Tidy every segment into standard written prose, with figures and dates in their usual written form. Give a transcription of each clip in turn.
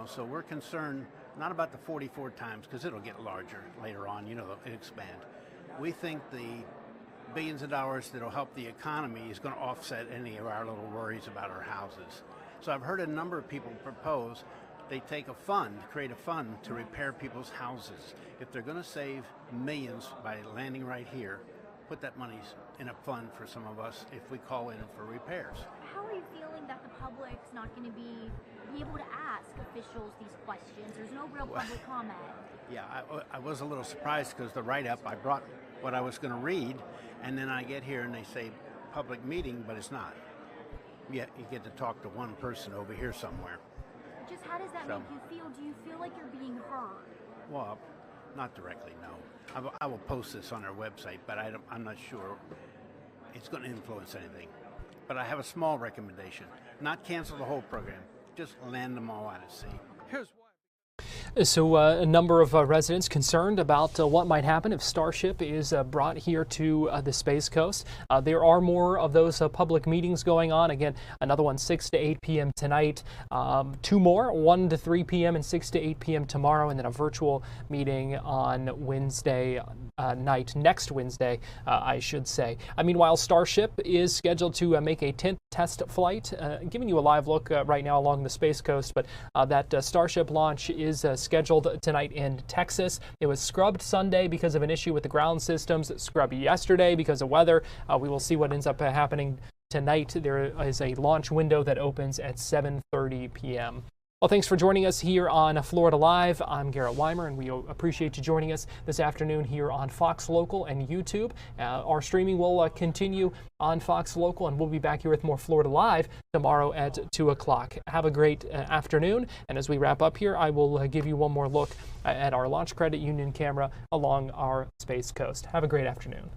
So we're concerned not about the 44 times, because it'll get larger later on, it'll expand. We think the billions of dollars that'll help the economy is going to offset any of our little worries about our houses. So I've heard a number of people propose they take a fund, create a fund to repair people's houses. If they're going to save millions by landing right here, put that money in a fund for some of us if we call in for repairs. How are you feeling that the public's not going to be able to ask officials these questions? There's no real public comment. Yeah, I was a little surprised because the write-up, I brought what I was going to read, and then I get here and they say public meeting, but it's not. Yeah, you get to talk to one person over here somewhere. Just how does that make you feel? Do you feel like you're being heard? Well, not directly, no. I will post this on our website, but I'm not sure it's going to influence anything. But I have a small recommendation. Not cancel the whole program. Just land them all out at sea. Here's why. So a number of residents concerned about what might happen if Starship is brought here to the Space Coast. There are more of those public meetings going on. Again, another one 6 to 8 p.m. tonight. Two more, 1 to 3 p.m. and 6 to 8 p.m. tomorrow, and then a virtual meeting on Wednesday night, next Wednesday, I should say. Meanwhile, Starship is scheduled to make a 10th test flight, giving you a live look right now along the Space Coast, but that Starship launch is scheduled tonight in Texas. It was scrubbed Sunday because of an issue with the ground systems, scrubbed yesterday because of weather. We will see what ends up happening tonight. There is a launch window that opens at 7:30 p.m. Well, thanks for joining us here on Florida Live. I'm Garrett Weimer, and we appreciate you joining us this afternoon here on Fox Local and YouTube. Our streaming will continue on Fox Local, and we'll be back here with more Florida Live tomorrow at 2 o'clock. Have a great afternoon, and as we wrap up here, I will give you one more look at our Launch Credit Union camera along our Space Coast. Have a great afternoon.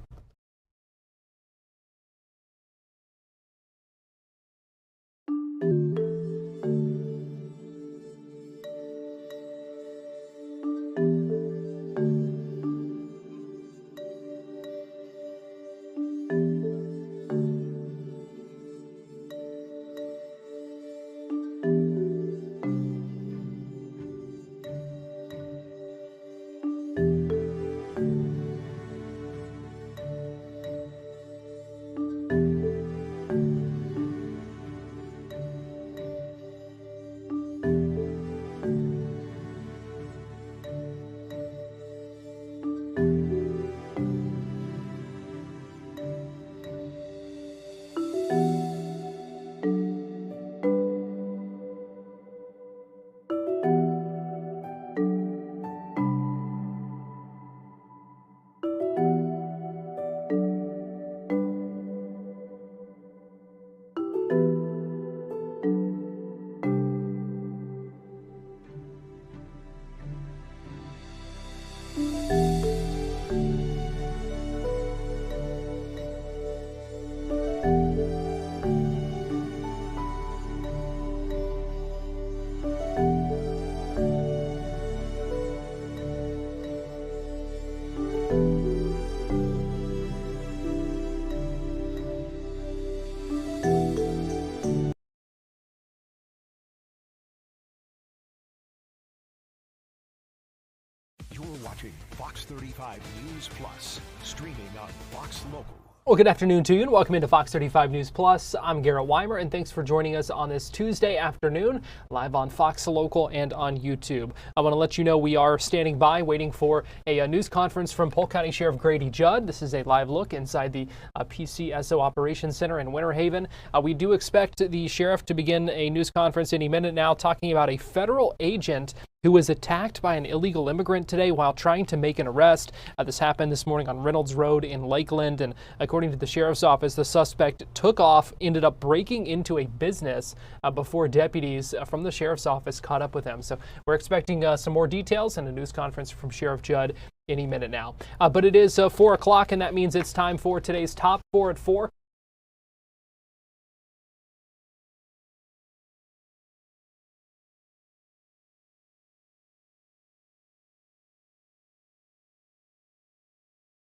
You're watching Fox 35 News Plus, streaming on Fox Local. Well, good afternoon to you, and welcome into Fox 35 News Plus. I'm Garrett Weimer, and thanks for joining us on this Tuesday afternoon, live on Fox Local and on YouTube. I want to let you know we are standing by, waiting for a news conference from Polk County Sheriff Grady Judd. This is a live look inside the PCSO Operations Center in Winter Haven. We do expect the sheriff to begin a news conference any minute now, talking about a federal agent who was attacked by an illegal immigrant today while trying to make an arrest. This happened this morning on Reynolds Road in Lakeland, and according to the sheriff's office, the suspect took off, ended up breaking into a business before deputies from the sheriff's office caught up with him. So we're expecting some more details and a news conference from Sheriff Judd any minute now. But it is 4 o'clock, and that means it's time for today's Top 4 at 4.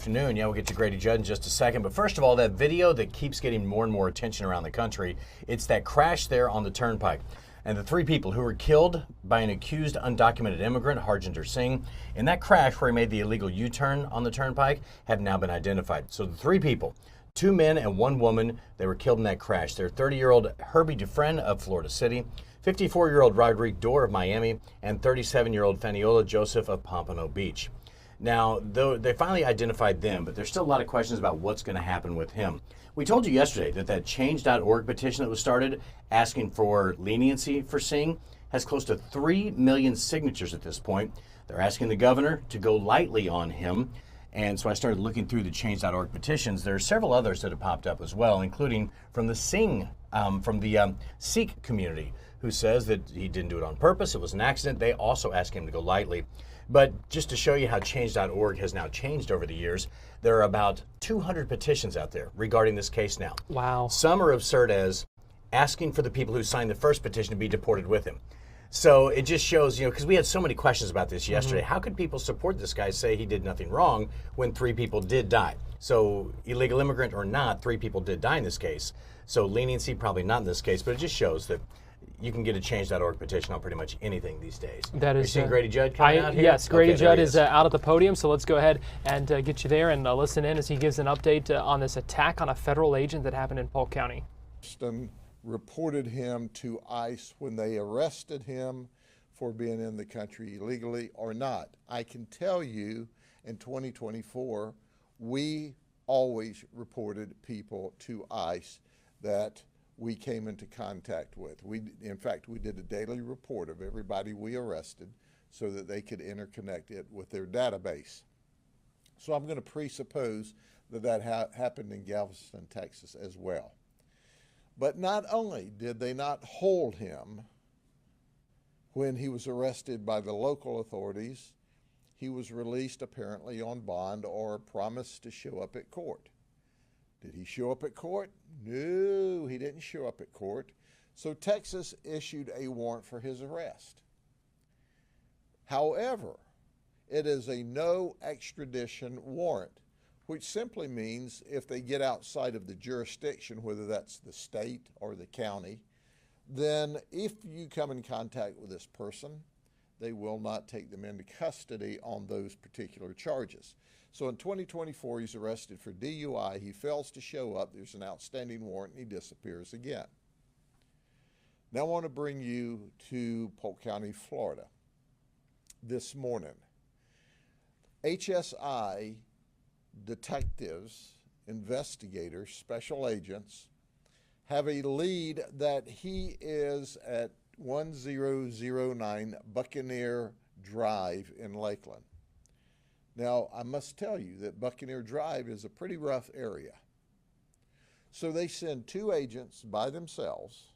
Afternoon. Yeah, we'll get to Grady Judd in just a second. But first of all, that video that keeps getting more and more attention around the country, it's that crash there on the turnpike. And the 3 people who were killed by an accused undocumented immigrant, Harjinder Singh, in that crash where he made the illegal U-turn on the turnpike, have now been identified. So the 3 people, 2 men and 1 woman, they were killed in that crash. They're 30-year-old Herbie Dufresne of Florida City, 54-year-old Rodrigue Dorr of Miami, and 37-year-old Faniola Joseph of Pompano Beach. Now, though they finally identified them, but there's still a lot of questions about what's going to happen with him. We told you yesterday that change.org petition that was started asking for leniency for Singh has close to 3 million signatures at this point. They're asking the governor to go lightly on him. And so I started looking through the change.org petitions. There are several others that have popped up as well, including from the Sikh community, who says that he didn't do it on purpose. It was an accident. They also ask him to go lightly. But just to show you how change.org has now changed over the years, there are about 200 petitions out there regarding this case now. Wow. Some are absurd as asking for the people who signed the first petition to be deported with him. So it just shows, because we had so many questions about this yesterday. How could people support this guy, say he did nothing wrong, when 3 people did die? So illegal immigrant or not, 3 people did die in this case. So leniency, probably not in this case, but it just shows that you can get a change.org petition on pretty much anything these days. That is. You're seeing Grady Judd coming out here? Yes, Grady Okay, Judd is out at the podium, so let's go ahead and get you there and listen in as he gives an update on this attack on a federal agent that happened in Polk County. Reported him to ICE when they arrested him for being in the country illegally or not. I can tell you in 2024, we always reported people to ICE that we came into contact with. In fact, we did a daily report of everybody we arrested so that they could interconnect it with their database. So I'm going to presuppose that happened in Galveston, Texas as well. But not only did they not hold him when he was arrested by the local authorities, he was released apparently on bond or promised to show up at court. Did he show up at court? No, he didn't show up at court. So Texas issued a warrant for his arrest. However, it is a no extradition warrant, which simply means if they get outside of the jurisdiction, whether that's the state or the county, then if you come in contact with this person, they will not take them into custody on those particular charges. So in 2024, he's arrested for DUI. He fails to show up. There's an outstanding warrant, and he disappears again. Now I want to bring you to Polk County, Florida. This morning, HSI detectives, investigators, special agents have a lead that he is at 1009 Buccaneer Drive in Lakeland. Now, I must tell you that Buccaneer Drive is a pretty rough area. So they send 2 agents by themselves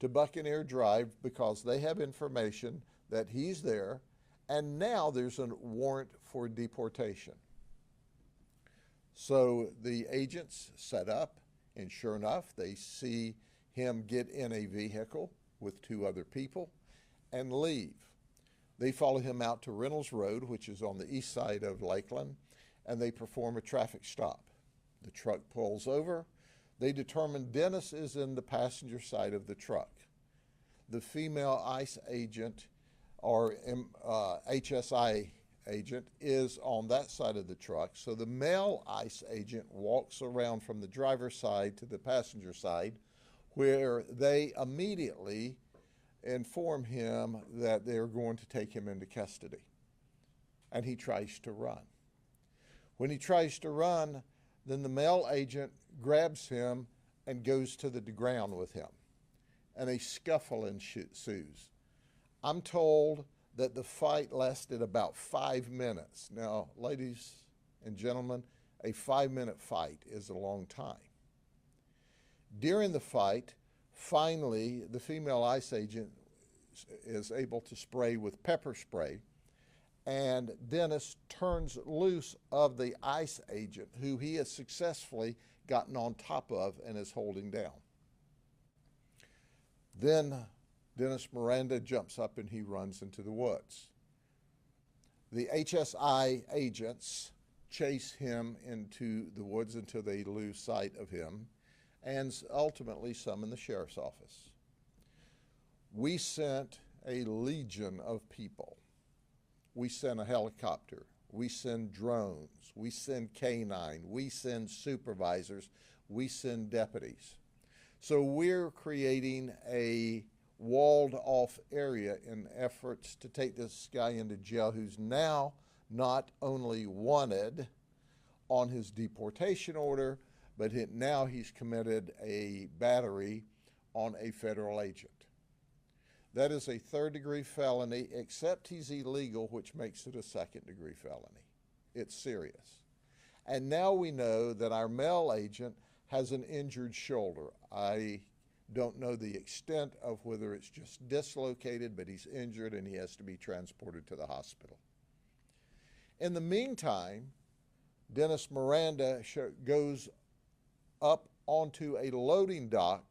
to Buccaneer Drive because they have information that he's there, and now there's a warrant for deportation. So the agents set up, and sure enough, they see him get in a vehicle with 2 other people and leave. They follow him out to Reynolds Road, which is on the east side of Lakeland, and they perform a traffic stop. The truck pulls over. They determine Dennis is in the passenger side of the truck. The female ICE agent or HSI agent is on that side of the truck. So the male ICE agent walks around from the driver's side to the passenger side, where they immediately inform him that they're going to take him into custody. And he tries to run. When he tries to run, then the male agent grabs him and goes to the ground with him. And a scuffle ensues. I'm told that the fight lasted about 5 minutes. Now, ladies and gentlemen, a 5-minute fight is a long time. During the fight, finally, the female ICE agent is able to spray with pepper spray, and Dennis turns loose of the ICE agent, who he has successfully gotten on top of and is holding down. Then Dennis Miranda jumps up and he runs into the woods. The HSI agents chase him into the woods until they lose sight of him and ultimately summon the sheriff's office. We sent a legion of people. We send a helicopter. We send drones. We send canine. We send supervisors. We send deputies. So we're creating a walled off area in efforts to take this guy into jail who's now not only wanted on his deportation order, but now he's committed a battery on a federal agent. That is a third-degree felony, except he's illegal, which makes it a second-degree felony. It's serious. And now we know that our male agent has an injured shoulder. I don't know the extent of whether it's just dislocated, but he's injured and he has to be transported to the hospital. In the meantime, Dennis Miranda goes up onto a loading dock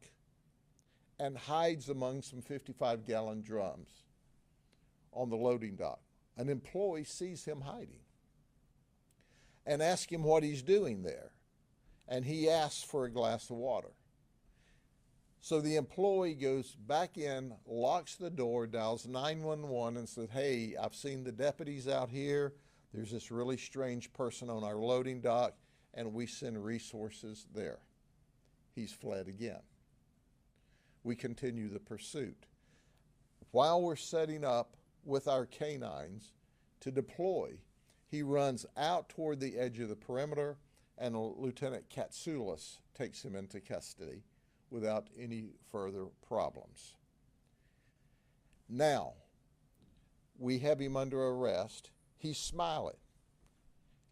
and hides among some 55-gallon drums on the loading dock. An employee sees him hiding and asks him what he's doing there. And he asks for a glass of water. So the employee goes back in, locks the door, dials 911 and says, hey, I've seen the deputies out here. There's this really strange person on our loading dock, and we send resources there. He's fled again. We continue the pursuit. While we're setting up with our canines to deploy, he runs out toward the edge of the perimeter, and Lieutenant Katsoulis takes him into custody without any further problems. Now, we have him under arrest. He's smiling.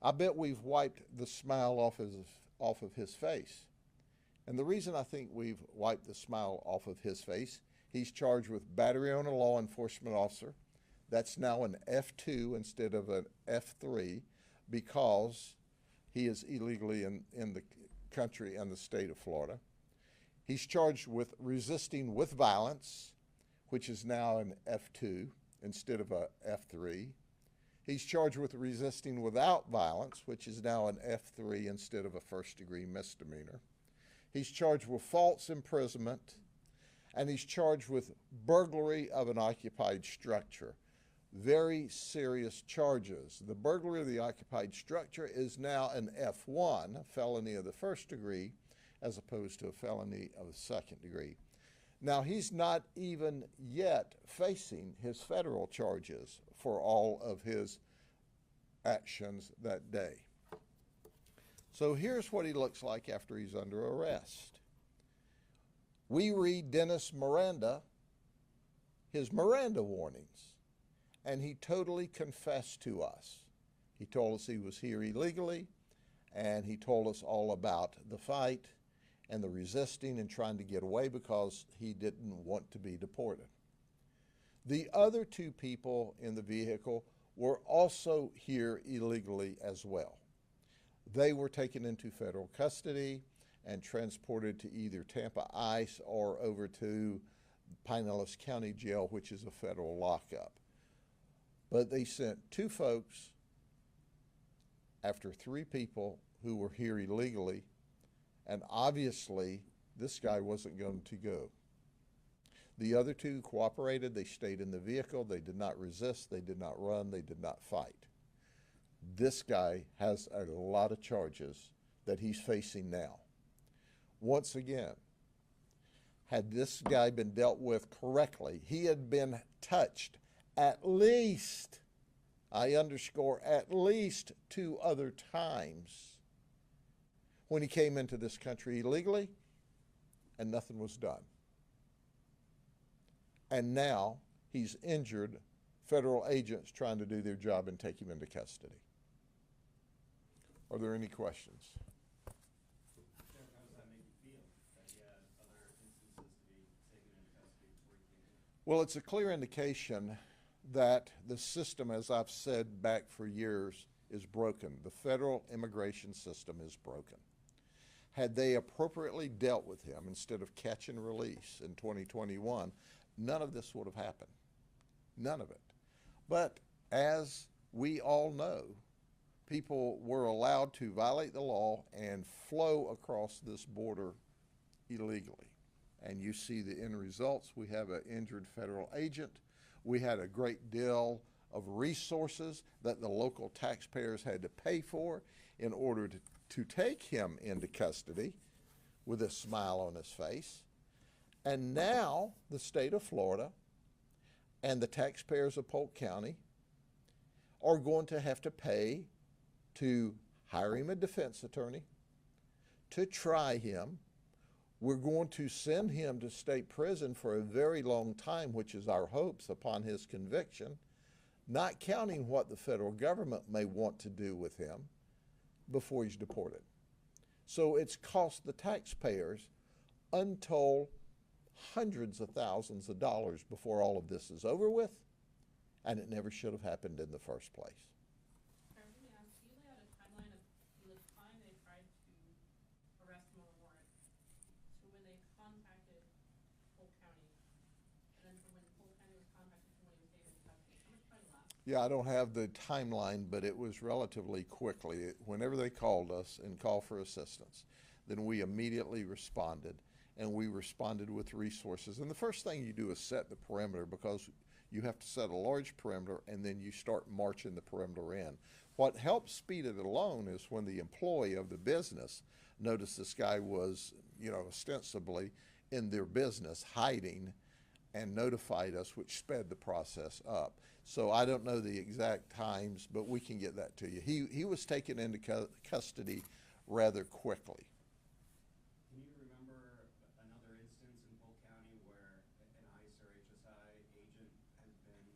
I bet we've wiped the smile off of his face. And the reason I think we've wiped the smile off of his face, he's charged with battery on a law enforcement officer. That's now an F2 instead of an F3 because he is illegally in the country and the state of Florida. He's charged with resisting with violence, which is now an F2 instead of a F3. He's charged with resisting without violence, which is now an F3 instead of a first-degree misdemeanor. He's charged with false imprisonment, and he's charged with burglary of an occupied structure. Very serious charges. The burglary of the occupied structure is now an F1, a felony of the first degree, as opposed to a felony of the second degree. Now, he's not even yet facing his federal charges for all of his actions that day. So here's what he looks like after he's under arrest. We read Dennis Miranda, his Miranda warnings, and he totally confessed to us. He told us he was here illegally, and he told us all about the fight and the resisting and trying to get away because he didn't want to be deported. The other two people in the vehicle were also here illegally as well. They were taken into federal custody and transported to either Tampa ICE or over to Pinellas County Jail, which is a federal lockup. But they sent two folks after three people who were here illegally, and obviously this guy wasn't going to go. The other two cooperated. They stayed in the vehicle. They did not resist. They did not run. They did not fight. This guy has a lot of charges that he's facing now. Once again, had this guy been dealt with correctly, he had been touched at least, I underscore, at least 2 other times when he came into this country illegally, and nothing was done. And now he's injured federal agents trying to do their job and take him into custody. Are there any questions? How does that make you feel that he had other instances to be taken into custody before he came in? Well, it's a clear indication that the system, as I've said back for years, is broken. The federal immigration system is broken. Had they appropriately dealt with him instead of catch and release in 2021, none of this would have happened. None of it. But as we all know, people were allowed to violate the law and flow across this border illegally. and you see the end results. We have an injured federal agent. We had a great deal of resources that the local taxpayers had to pay for in order to take him into custody with a smile on his face. And now the state of Florida and the taxpayers of Polk County are going to have to pay to hire him a defense attorney, to try him. We're going to send him to state prison for a very long time, which is our hopes upon his conviction, not counting what the federal government may want to do with him before he's deported. So it's cost the taxpayers untold hundreds of thousands of dollars before all of this is over with, and it never should have happened in the first place. Do you lay out a timeline of from the time they tried to arrest him on a warrant to when they contacted Polk County, and then from when Polk County was contacted to when he was taken into custody? How much time elapsed? Yeah, I don't have the timeline, but it was relatively quickly. Whenever they called us and called for assistance, then we immediately responded, and we responded with resources. And the first thing you do is set the perimeter, because you have to set a large perimeter and then you start marching the perimeter in. What helped speed it along is when the employee of the business noticed this guy was, ostensibly in their business hiding, and notified us, which sped the process up. So I don't know the exact times, but we can get that to you. He was taken into custody rather quickly. Can you remember another instance in Polk County where an ICE or HSI agent has been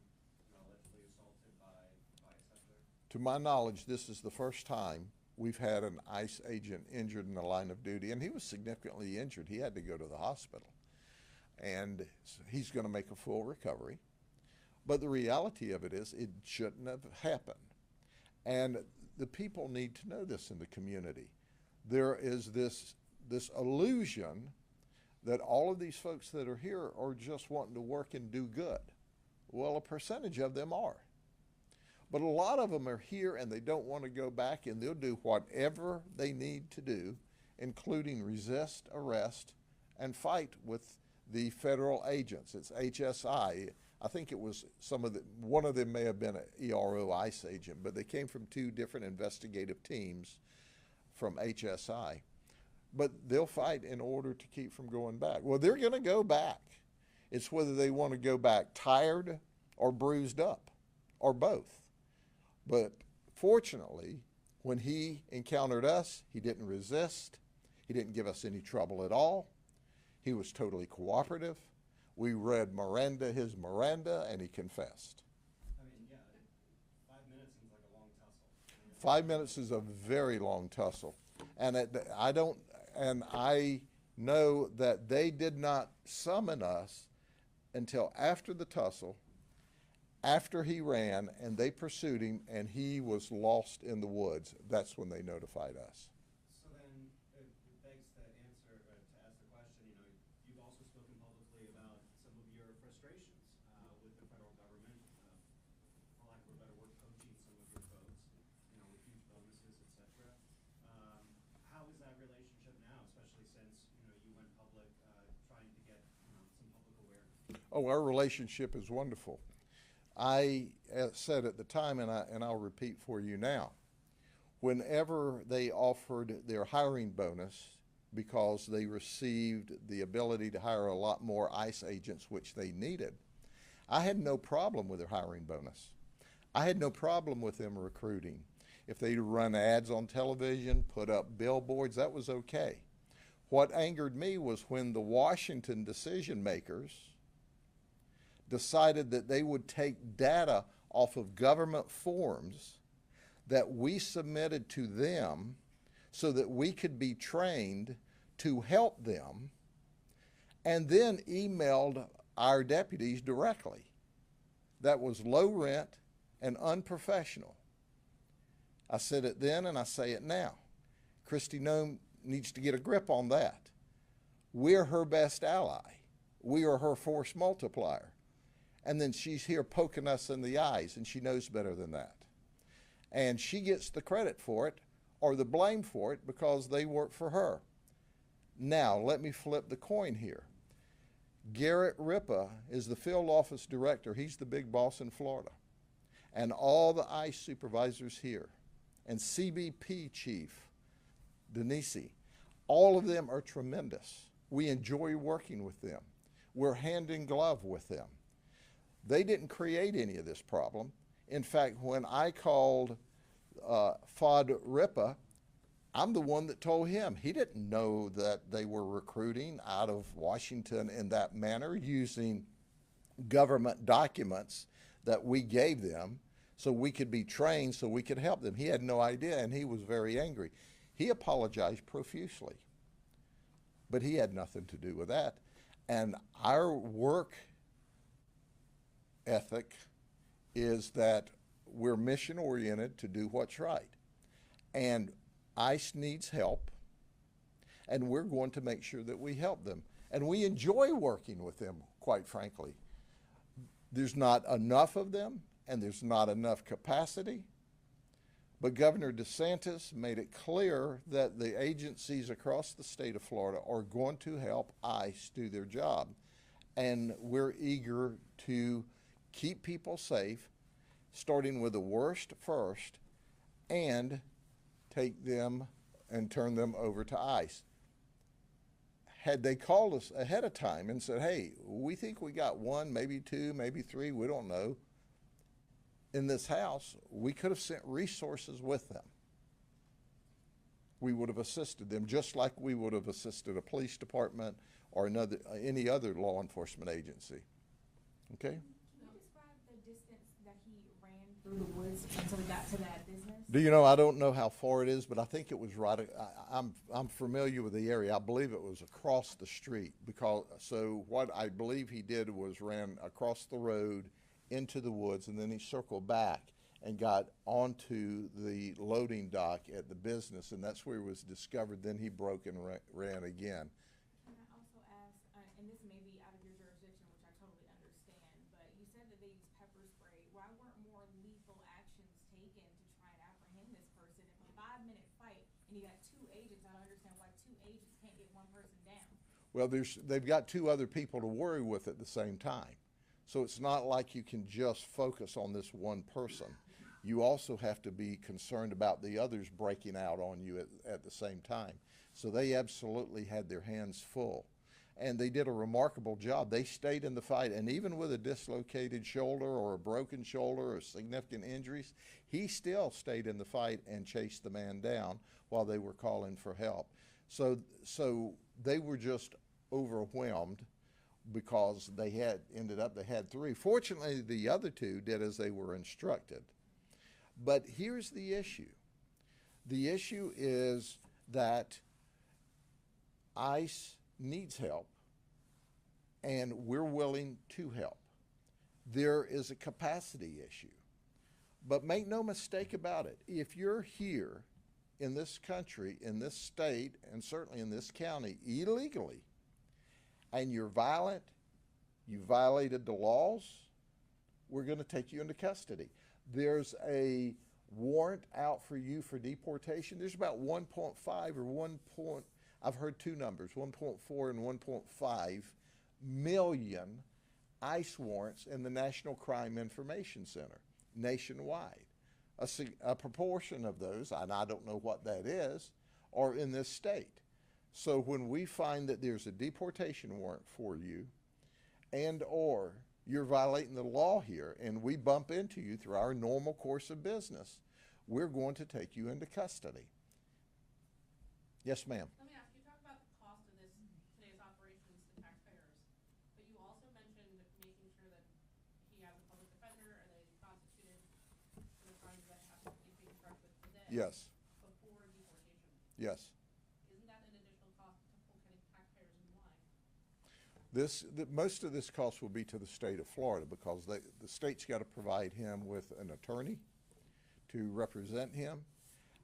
allegedly assaulted by a settler? To my knowledge, this is the first time we've had an ICE agent injured in the line of duty, and he was significantly injured. He had to go to the hospital, and he's going to make a full recovery. But the reality of it is it shouldn't have happened. And the people need to know this in the community. There is this illusion that all of these folks that are here are just wanting to work and do good. Well, a percentage of them are. But a lot of them are here and they don't want to go back, and they'll do whatever they need to do, including resist, arrest, and fight with the federal agents. It's HSI. I think it was one of them may have been an ERO ICE agent, but they came from two different investigative teams from HSI. But they'll fight in order to keep from going back. Well, they're going to go back. It's whether they want to go back tired or bruised up, or both. But fortunately, when he encountered us, he didn't resist. He didn't give us any trouble at all. He was totally cooperative. We read his Miranda, and he confessed. I mean, yeah, 5 minutes seems like a long tussle. 5 minutes is a very long tussle. And I know that they did not summon us until after the tussle, after he ran, and they pursued him, and he was lost in the woods. That's when they notified us. So then it begs to ask the question, you've also spoken publicly about some of your frustrations with the federal government, for lack of a better word, poaching some of your folks, with huge bonuses, etc. How is that relationship now, especially since, you went public trying to get, some public awareness? Oh, our relationship is wonderful. I said at the time, and I'll repeat for you now, whenever they offered their hiring bonus because they received the ability to hire a lot more ICE agents, which they needed, I had no problem with their hiring bonus. I had no problem with them recruiting. If they run ads on television, put up billboards, that was okay. What angered me was when the Washington decision makers decided that they would take data off of government forms that we submitted to them so that we could be trained to help them, and then emailed our deputies directly. That was low rent and unprofessional. I said it then and I say it now. Kristi Noem needs to get a grip on that. We're her best ally. We are her force multiplier. And then she's here poking us in the eyes, and she knows better than that. And she gets the credit for it or the blame for it because they work for her. Now, let me flip the coin here. Garrett Ripa is the field office director. He's the big boss in Florida. And all the ICE supervisors here, and CBP chief, Denise, all of them are tremendous. We enjoy working with them. We're hand in glove with them. They didn't create any of this problem. In fact, when I called Fuad Ripa, I'm the one that told him. He didn't know that they were recruiting out of Washington in that manner, using government documents that we gave them so we could be trained, so we could help them. He had no idea, and he was very angry. He apologized profusely, but he had nothing to do with that. And our work ethic is that we're mission oriented to do what's right. And ICE needs help, and we're going to make sure that we help them. And we enjoy working with them, quite frankly. There's not enough of them, and there's not enough capacity. But Governor DeSantis made it clear that the agencies across the state of Florida are going to help ICE do their job. And we're eager to keep people safe, starting with the worst first, and take them and turn them over to ICE. Had they called us ahead of time and said, hey, we think we got one, maybe two, maybe three, we don't know, in this house, we could have sent resources with them. We would have assisted them just like we would have assisted a police department or any other law enforcement agency. Okay? Can you describe the distance that he ran through the woods until he got to that business? Do you know, I don't know how far it is, but I think it was right, I'm familiar with the area. I believe it was across the street, so what I believe he did was ran across the road into the woods, and then he circled back and got onto the loading dock at the business, and that's where he was discovered. Then he broke and ran again. Can I also ask, and this may be out of your jurisdiction, which I totally understand, but you said that they used pepper spray. Why weren't more lethal actions taken to try and apprehend this person? If a 5-minute fight and you got 2 agents, I don't understand why 2 agents can't get one person down. Well, they've got 2 other people to worry with at the same time. So it's not like you can just focus on this one person. You also have to be concerned about the others breaking out on you at the same time. So they absolutely had their hands full. And they did a remarkable job. They stayed in the fight, and even with a dislocated shoulder or a broken shoulder or significant injuries, he still stayed in the fight and chased the man down while they were calling for help. So they were just overwhelmed, because they had 3. Fortunately, the other 2 did as they were instructed. But here's the issue. The issue is that ICE needs help, and we're willing to help. There is a capacity issue. But make no mistake about it. If you're here in this country, in this state, and certainly in this county illegally, and you're violent, you violated the laws, we're going to take you into custody. There's a warrant out for you for deportation. There's about 1.5 or I've heard 2 numbers, 1.4 and 1.5 million ICE warrants in the National Crime Information Center nationwide. A proportion of those, and I don't know what that is, are in this state. So when we find that there's a deportation warrant for you, and or you're violating the law here, and we bump into you through our normal course of business, we're going to take you into custody. Yes, ma'am. Let me ask you, talk about the cost of today's operations to taxpayers, but you also mentioned making sure that he has a public defender or that he's constituted for the crimes that have to be being charged with today. Yes. Before deportation. Yes. Most of this cost will be to the state of Florida, because the state's got to provide him with an attorney to represent him,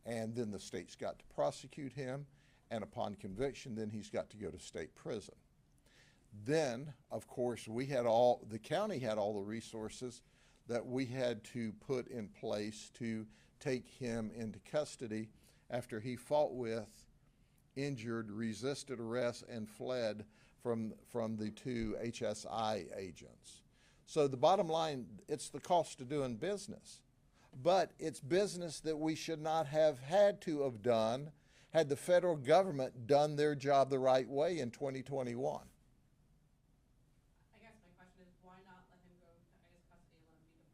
and then the state's got to prosecute him, and upon conviction, then he's got to go to state prison. Then, of course, the county had all the resources that we had to put in place to take him into custody after he fought with, injured, resisted arrest, and fled from the two HSI agents. So the bottom line, it's the cost of doing business. But it's business that we should not have had to have done had the federal government done their job the right way in 2021. I guess my question is, why not let him go to ICE custody and let him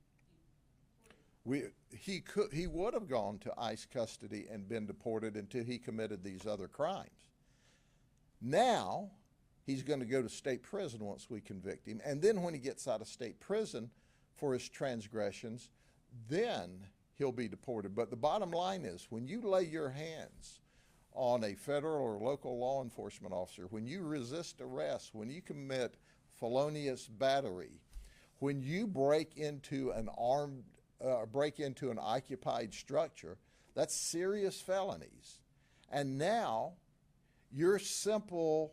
be deported? He would have gone to ICE custody and been deported until he committed these other crimes. Now, he's going to go to state prison once we convict him. And then when he gets out of state prison for his transgressions, then he'll be deported. But the bottom line is, when you lay your hands on a federal or local law enforcement officer, when you resist arrest, when you commit felonious battery, when you break into an occupied structure, that's serious felonies. And now, your simple,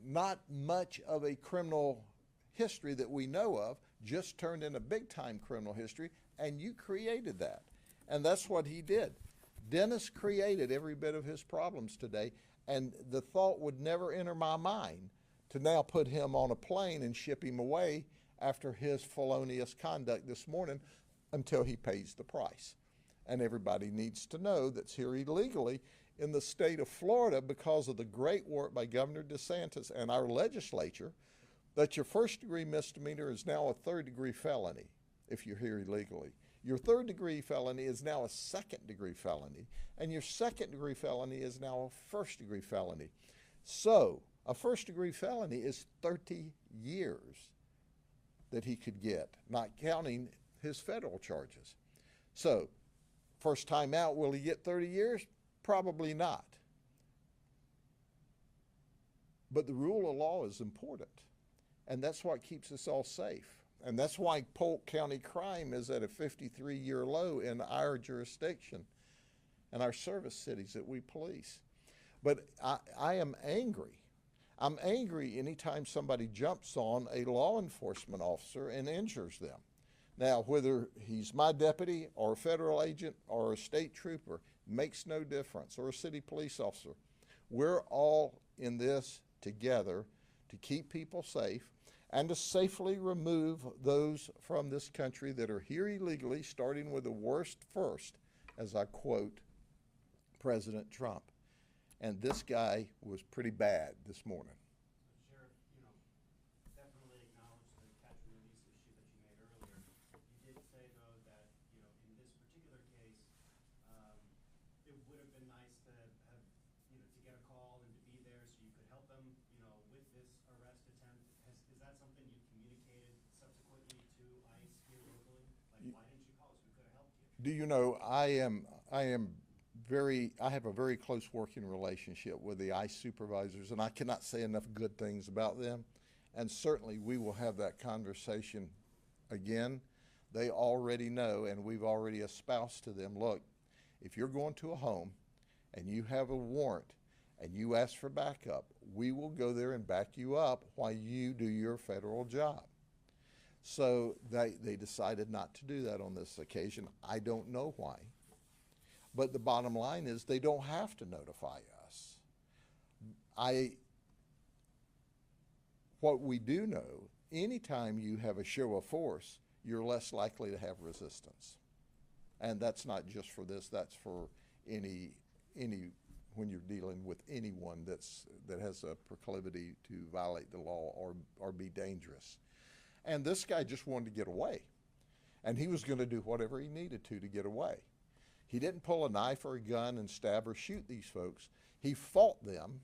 not much of a criminal history that we know of, just turned into big-time criminal history, and you created that. And that's what he did. Dennis created every bit of his problems today, and the thought would never enter my mind to now put him on a plane and ship him away after his felonious conduct this morning until he pays the price. And everybody needs to know that's here illegally in the state of Florida because of the great work by Governor DeSantis and our legislature, that your first-degree misdemeanor is now a third-degree felony if you're here illegally. Your third-degree felony is now a second-degree felony, and your second-degree felony is now a first-degree felony. So a first-degree felony is 30 years that he could get, not counting his federal charges. So first time out, will he get 30 years? Probably not. But the rule of law is important. And that's what keeps us all safe. And that's why Polk County crime is at a 53-year low in our jurisdiction and our service cities that we police. But I am angry. I'm angry anytime somebody jumps on a law enforcement officer and injures them. Now, whether he's my deputy or a federal agent or a state trooper, makes no difference, or a city police officer. We're all in this together to keep people safe and to safely remove those from this country that are here illegally, starting with the worst first, as I quote President Trump. And this guy was pretty bad this morning. Sheriff, definitely acknowledge the catch and release issue that you made earlier. You did say, though, that, in this particular case, it would have been nice to have, to get a call and to be there so you could help them, with this arrest attempt. Is that something you communicated subsequently to ICE here locally? Like, why didn't you call us? We could have helped you. Do you know, I have a very close working relationship with the ICE supervisors, and I cannot say enough good things about them. And certainly we will have that conversation again. They already know, and we've already espoused to them, look, if you're going to a home and you have a warrant and you ask for backup, we will go there and back you up while you do your federal job. So they decided not to do that on this occasion. I don't know why. But the bottom line is they don't have to notify us. What we do know, anytime you have a show of force, you're less likely to have resistance. And that's not just for this, that's for any when you're dealing with anyone that has a proclivity to violate the law or be dangerous. And this guy just wanted to get away. And he was going to do whatever he needed to get away. He didn't pull a knife or a gun and stab or shoot these folks. He fought them.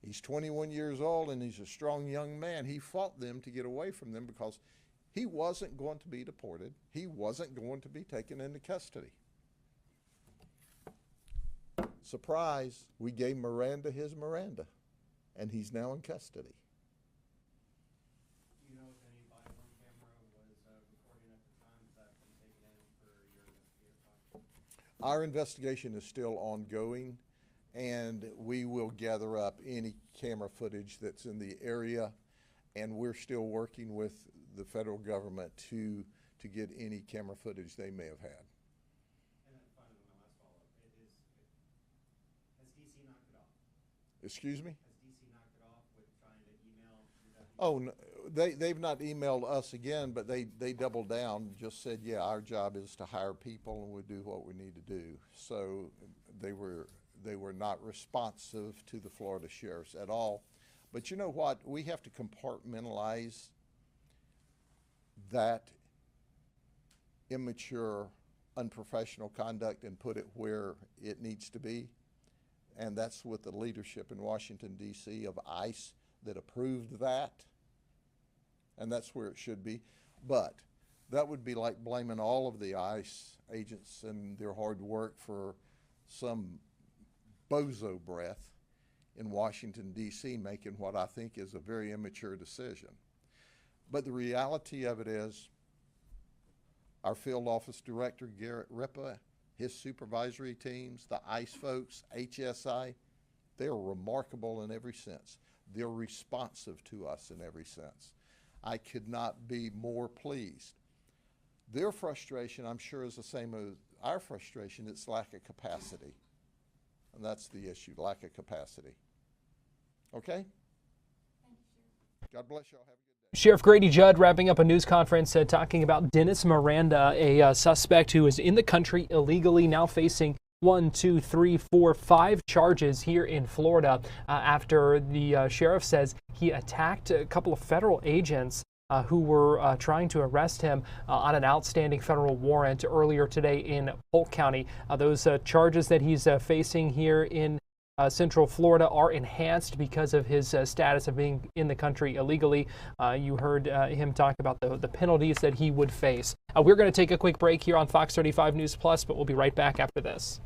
He's 21 years old and he's a strong young man. He fought them to get away from them because he wasn't going to be deported. He wasn't going to be taken into custody. Surprise, we gave Miranda his Miranda, and he's now in custody. Do you know if any body-worn camera was recording at the time? Has that been taken in for your investigative process? Our investigation is still ongoing, and we will gather up any camera footage that's in the area, and we're still working with the federal government to get any camera footage they may have had. And then finally, my last follow-up, has DC knocked it off? Excuse me? Has DC knocked it off with trying to email your deputies? Oh, no, they've not emailed us again, but they doubled down and just said, yeah, our job is to hire people and we do what we need to do. So they were not responsive to the Florida sheriffs at all. But you know what? We have to compartmentalize that immature, unprofessional conduct and put it where it needs to be. And that's with the leadership in Washington, D.C. of ICE that approved that. And that's where it should be. But that would be like blaming all of the ICE agents and their hard work for some bozo breath in Washington, D.C. making what I think is a very immature decision. But the reality of it is our field office director, Garrett Ripa, his supervisory teams, the ICE folks, HSI, they are remarkable in every sense. They're responsive to us in every sense. I could not be more pleased. Their frustration, I'm sure, is the same as our frustration. It's lack of capacity. And that's the issue, lack of capacity. Okay? God bless y'all. Have a good day. Sheriff Grady Judd wrapping up a news conference talking about Dennis Miranda, a suspect who is in the country illegally, now facing 5 charges here in Florida after the sheriff says he attacked a couple of federal agents who were trying to arrest him on an outstanding federal warrant earlier today in Polk County. Those charges that he's facing here in Central Florida are enhanced because of his status of being in the country illegally. You heard him talk about the penalties that he would face. We're going to take a quick break here on Fox 35 News Plus, but we'll be right back after this.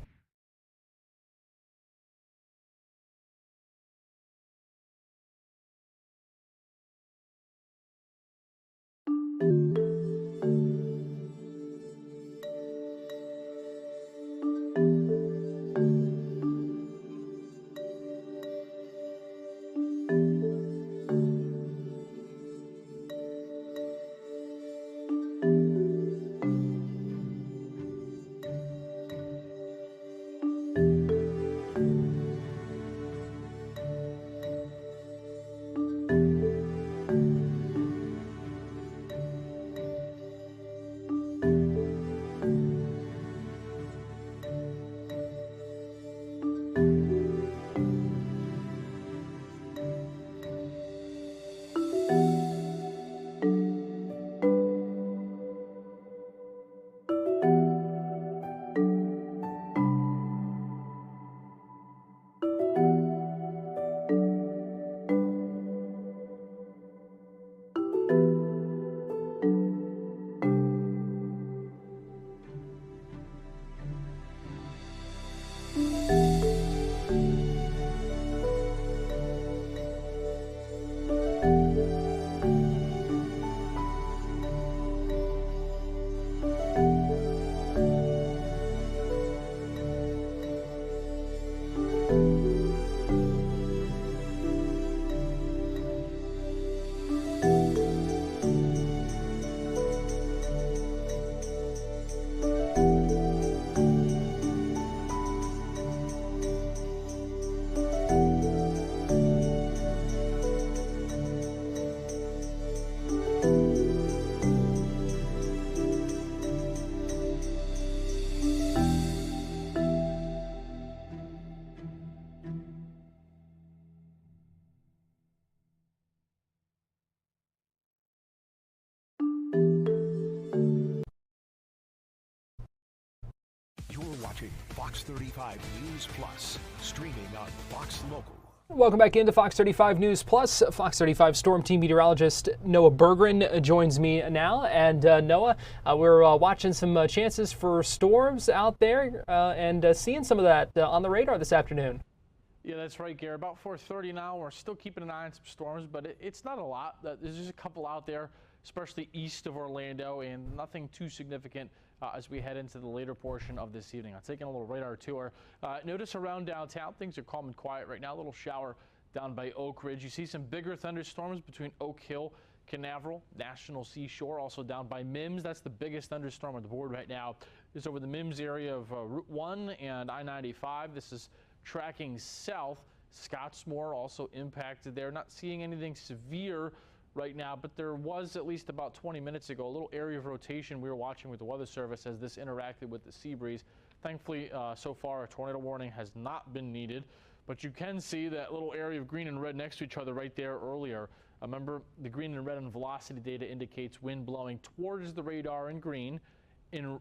watching Fox 35 News Plus, streaming on Fox Local. Welcome back into Fox 35 News Plus. Fox 35 Storm Team meteorologist Noah Berggren joins me now. And Noah, we're watching some chances for storms out there and seeing some of that on the radar this afternoon. Yeah, that's right, Gary. About 4:30 now. We're still keeping an eye on some storms, but it's not a lot. There's just a couple out there, especially east of Orlando, and nothing too significant as we head into the later portion of this evening. I'm taking a little radar tour. Notice around downtown, things are calm and quiet right now. A little shower down by Oak Ridge. You see some bigger thunderstorms between Oak Hill, Canaveral, National Seashore, also down by Mims. That's the biggest thunderstorm on the board right now. This is over the Mims area of Route 1 and I-95. This is tracking south Scottsmore also impacted there. Not seeing anything severe right now, but there was at least about 20 minutes ago a little area of rotation we were watching with the Weather Service as this interacted with the sea breeze. Thankfully, so far, a tornado warning has not been needed, but you can see that little area of green and red next to each other right there earlier. Remember, the green and red on velocity data indicates wind blowing towards the radar in green,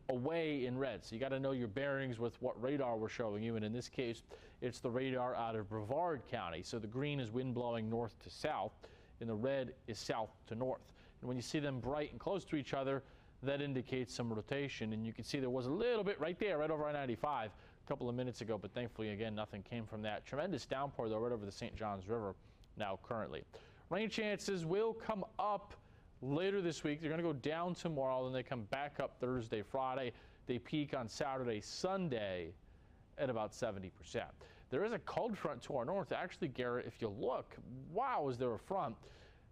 away in red. So you got to know your bearings with what radar we're showing you, and in this case, it's the radar out of Brevard County. So the green is wind blowing north to south, and the red is south to north. And when you see them bright and close to each other, that indicates some rotation. And you can see there was a little bit right there, right over I-95 a couple of minutes ago, but thankfully, again, nothing came from that. Tremendous downpour, though, right over the St. Johns River now currently. Rain chances will come up later this week. They're going to go down tomorrow, then they come back up Thursday, Friday. They peak on Saturday, Sunday at about 70%. There is a cold front to our north. Actually, Garrett, if you look, wow, is there a front?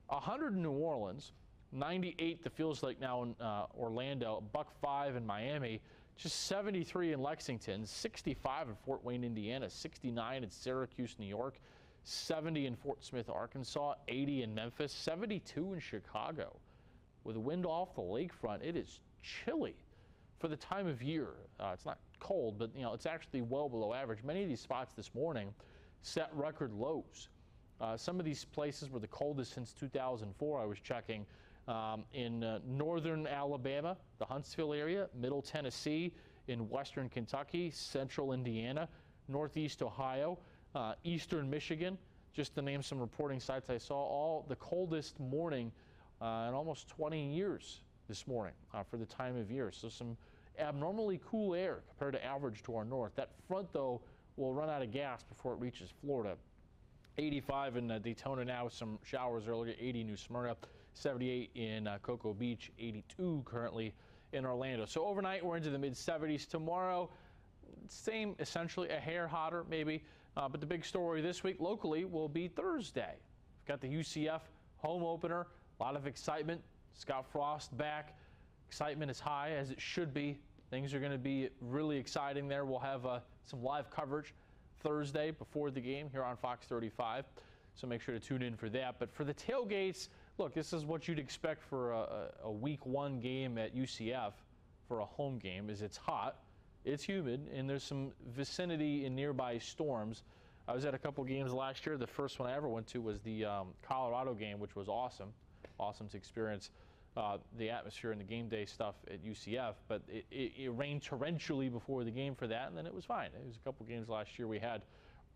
100 in New Orleans, 98 that feels like now in Orlando, $105 in Miami, just 73 in Lexington, 65 in Fort Wayne, Indiana, 69 in Syracuse, New York, 70 in Fort Smith, Arkansas, 80 in Memphis, 72 in Chicago. With wind off the lakefront, it is chilly for the time of year. It's not cold, but it's actually well below average. Many of these spots this morning set record lows. Some of these places were the coldest since 2004. I was checking in northern Alabama, the Huntsville area, middle Tennessee, in western Kentucky, central Indiana, northeast Ohio, eastern Michigan, just to name some reporting sites I saw, all the coldest morning in almost 20 years this morning for the time of year. So some abnormally cool air compared to average to our north. That front, though, will run out of gas before it reaches Florida. 85 in Daytona now, some showers earlier, 80 New Smyrna, 78 in Cocoa Beach, 82 currently in Orlando. So overnight, we're into the mid-70s. Tomorrow, same, essentially a hair hotter maybe. But the big story this week locally will be Thursday. We've got the UCF home opener. A lot of excitement. Scott Frost back. Excitement is high, as it should be. Things are going to be really exciting there. We'll have some live coverage Thursday before the game here on Fox 35. So make sure to tune in for that. But for the tailgates, look, this is what you'd expect for a week one game at UCF for a home game. Is it's hot. It's humid, and there's some vicinity in nearby storms. I was at a couple games last year. The first one I ever went to was the Colorado game, which was awesome. Awesome to experience the atmosphere and the game day stuff at UCF. But it rained torrentially before the game for that, and then it was fine. It was a couple games last year we had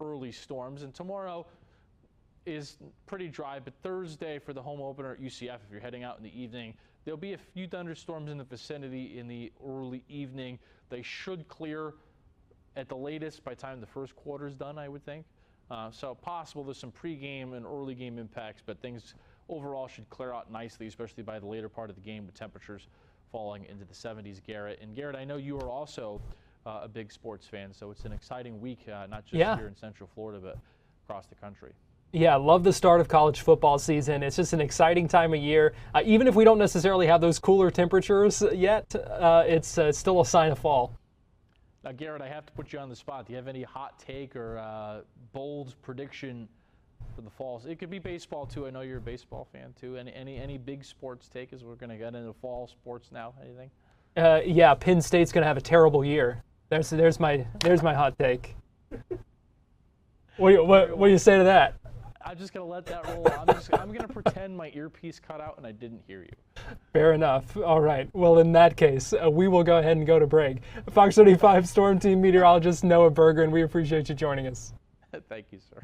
early storms, and tomorrow is pretty dry. But Thursday for the home opener at UCF, if you're heading out in the evening, there'll be a few thunderstorms in the vicinity in the early evening. They should clear at the latest by the time the first quarter is done, I would think. So possible there's some pregame and early game impacts, but things overall should clear out nicely, especially by the later part of the game with temperatures falling into the 70s, Garrett. And Garrett, I know you are also a big sports fan, so it's an exciting week, not just here in Central Florida, but across the country. Yeah, love the start of college football season. It's just an exciting time of year. Even if we don't necessarily have those cooler temperatures yet, it's still a sign of fall. Now, Garrett, I have to put you on the spot. Do you have any hot take or bold prediction for the fall? It could be baseball, too. I know you're a baseball fan, too. Any big sports take as we're going to get into fall sports now? Anything? Yeah, Penn State's going to have a terrible year. There's my hot take. What do you say to that? I'm just going to let that roll on. I'm going to pretend my earpiece cut out and I didn't hear you. Fair enough. All right. Well, in that case, we will go ahead and go to break. Fox 35 Storm Team meteorologist Noah Berger, and we appreciate you joining us. Thank you, sir.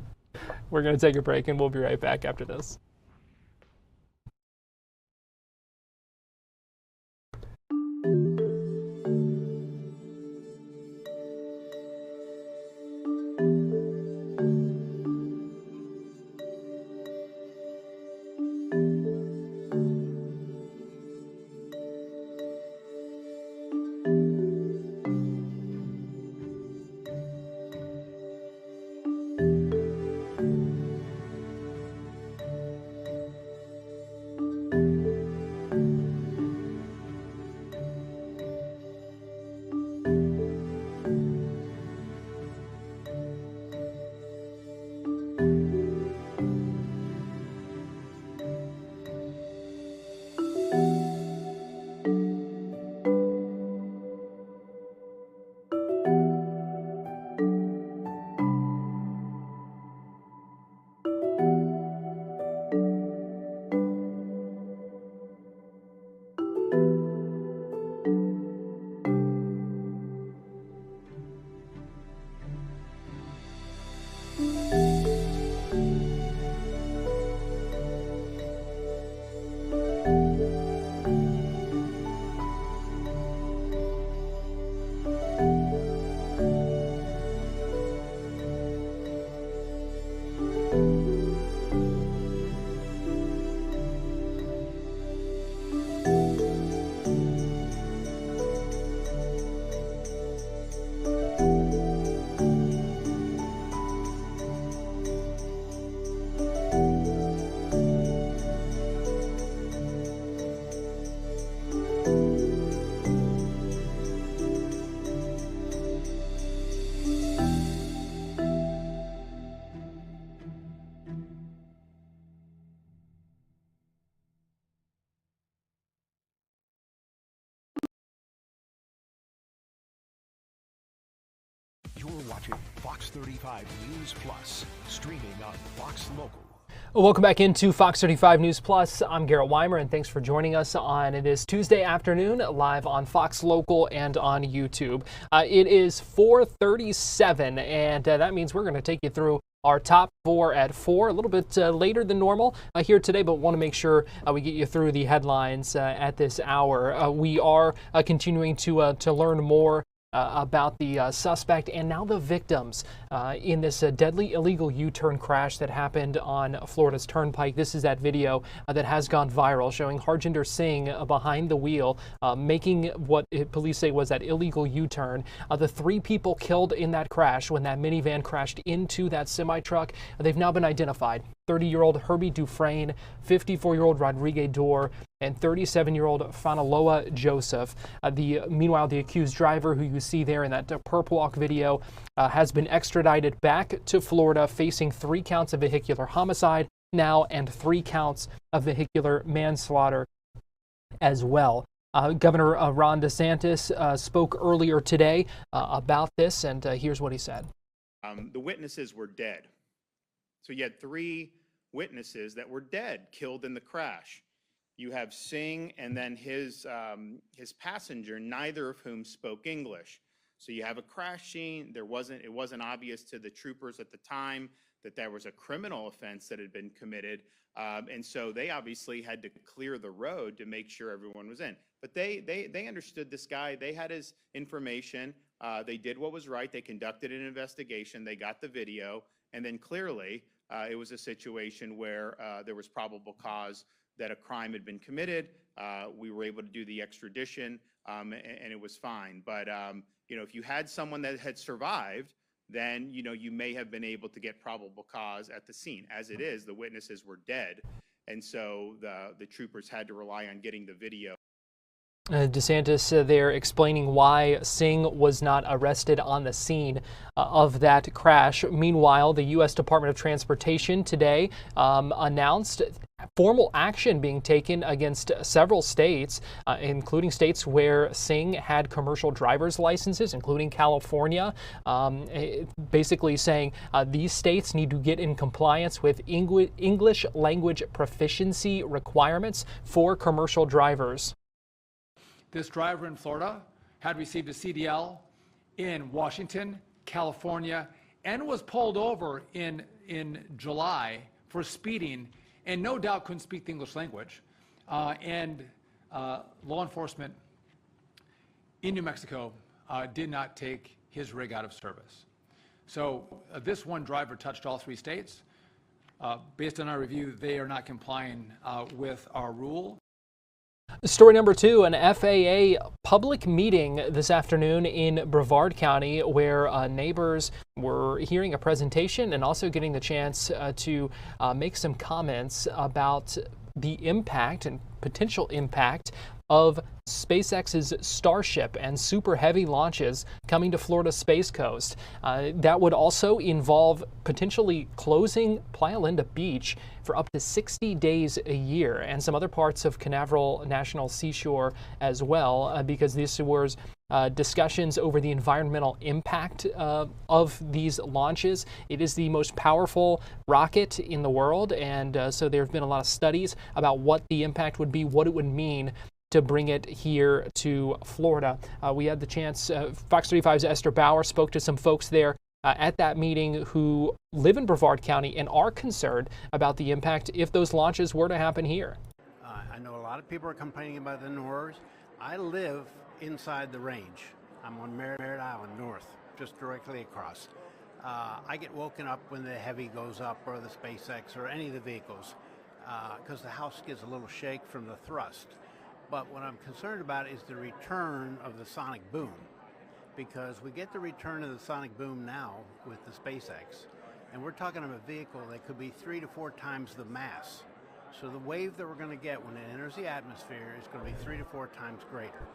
We're going to take a break, and we'll be right back after this. watching Fox 35 News Plus, streaming on Fox Local. Welcome back into Fox 35 News Plus. I'm Garrett Weimer, and thanks for joining us on this Tuesday afternoon, live on Fox Local and on YouTube. It is 4:37, and that means we're going to take you through our top four at 4, a little bit later than normal here today, but want to make sure we get you through the headlines at this hour. We are continuing to learn more about the suspect and now the victims in this deadly illegal U-turn crash that happened on Florida's Turnpike. This is that video that has gone viral, showing Harjinder Singh behind the wheel, making what police say was that illegal U-turn. The 3 people killed in that crash when that minivan crashed into that semi-truck, they've now been identified. 30-year-old Herbie Dufresne, 54-year-old Rodrigue Dore, and 37-year-old Fanaloa Joseph. Meanwhile, the accused driver, who you see there in that Purple Walk video, has been extradited back to Florida, facing 3 counts of vehicular homicide now and 3 counts of vehicular manslaughter as well. Governor Ron DeSantis spoke earlier today about this, and here's what he said. The witnesses were dead. So you had 3 witnesses that were dead, killed in the crash. You have Singh and then his passenger, neither of whom spoke English. So you have a crash scene. It wasn't obvious to the troopers at the time that there was a criminal offense that had been committed. And so they obviously had to clear the road to make sure everyone was in. But they understood this guy. They had his information. They did what was right. They conducted an investigation. They got the video. And then clearly it was a situation where there was probable cause that a crime had been committed. We were able to do the extradition, and it was fine. But if you had someone that had survived, then you may have been able to get probable cause at the scene. As it is, the witnesses were dead, and so the troopers had to rely on getting the video. DeSantis there explaining why Singh was not arrested on the scene of that crash. Meanwhile, the U.S. Department of Transportation today announced formal action being taken against several states, including states where Singh had commercial driver's licenses, including California, basically saying these states need to get in compliance with English language proficiency requirements for commercial drivers. This driver in Florida had received a CDL in Washington, California, and was pulled over in July for speeding, and no doubt couldn't speak the English language. Law enforcement in New Mexico did not take his rig out of service. So this one driver touched all 3 states. Based on our review, they are not complying with our rule. Story number 2, an FAA public meeting this afternoon in Brevard County, where neighbors were hearing a presentation and also getting the chance to make some comments about the impact and potential impact of SpaceX's Starship and Super Heavy launches coming to Florida's Space Coast. That would also involve potentially closing Playa Linda Beach for up to 60 days a year, and some other parts of Canaveral National Seashore as well, because this was discussions over the environmental impact of these launches. It is the most powerful rocket in the world, and so there have been a lot of studies about what the impact would be, what it would mean to bring it here to Florida. We had the chance, Fox 35's Esther Bauer spoke to some folks there at that meeting who live in Brevard County and are concerned about the impact if those launches were to happen here. I know a lot of people are complaining about the noise. I live inside the range. I'm on Merritt Island North, just directly across. I get woken up when the Heavy goes up, or the SpaceX, or any of the vehicles, because the house gives a little shake from the thrust. But what I'm concerned about is the return of the sonic boom, because we get the return of the sonic boom now with the SpaceX, and we're talking about a vehicle that could be 3 to 4 times the mass. So the wave that we're going to get when it enters the atmosphere is going to be 3 to 4 times greater.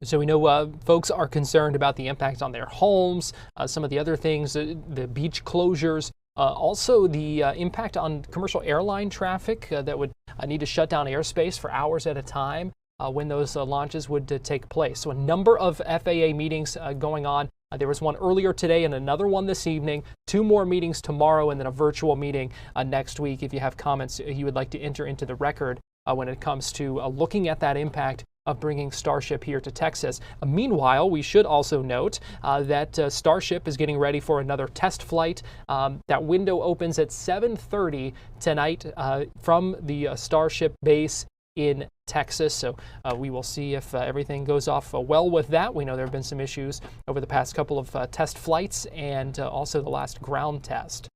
So we know folks are concerned about the impact on their homes, some of the other things, the beach closures, also the impact on commercial airline traffic that would need to shut down airspace for hours at a time. when those launches would take place. So a number of FAA meetings going on. There was one earlier today and another one this evening, 2 more meetings tomorrow, and then a virtual meeting next week. If you have comments you would like to enter into the record when it comes to looking at that impact of bringing Starship here to Texas. Meanwhile, we should also note that Starship is getting ready for another test flight. That window opens at 7:30 tonight from the Starship base in Texas. So we will see if everything goes off well with that. We know there have been some issues over the past couple of test flights and also the last ground test.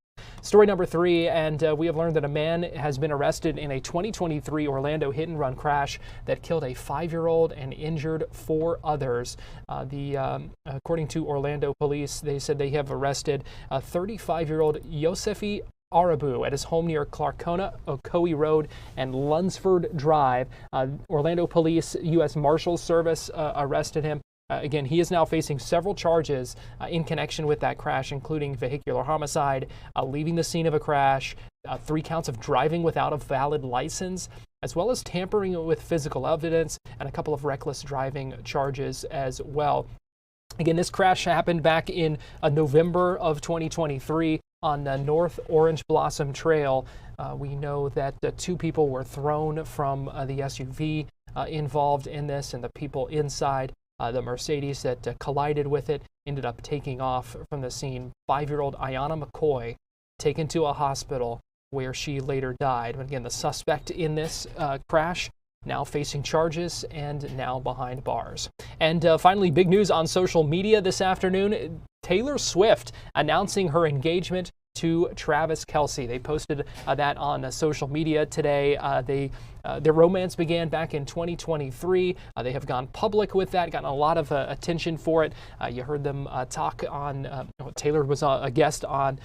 Story number 3, and we have learned that a man has been arrested in a 2023 Orlando hit-and-run crash that killed a 5-year-old and injured 4 others. According to Orlando police, they said they have arrested 35-year-old Yosefi Arabu at his home near Clarkona, Ocoee Road, and Lunsford Drive. Orlando Police U.S. Marshals Service arrested him. Again, he is now facing several charges in connection with that crash, including vehicular homicide, leaving the scene of a crash, 3 counts of driving without a valid license, as well as tampering with physical evidence, and a couple of reckless driving charges as well. Again, this crash happened back in November of 2023 on the North Orange Blossom Trail. We know that 2 people were thrown from the SUV involved in this, and the people inside the Mercedes that collided with it ended up taking off from the scene. 5-year-old Ayanna McCoy taken to a hospital where she later died. But again, the suspect in this crash now facing charges and now behind bars. And finally, big news on social media this afternoon. Taylor Swift announcing her engagement to Travis Kelce. They posted that on social media today. Their romance began back in 2023. They have gone public with that, gotten a lot of attention for it. You heard them talk on, Taylor was a guest on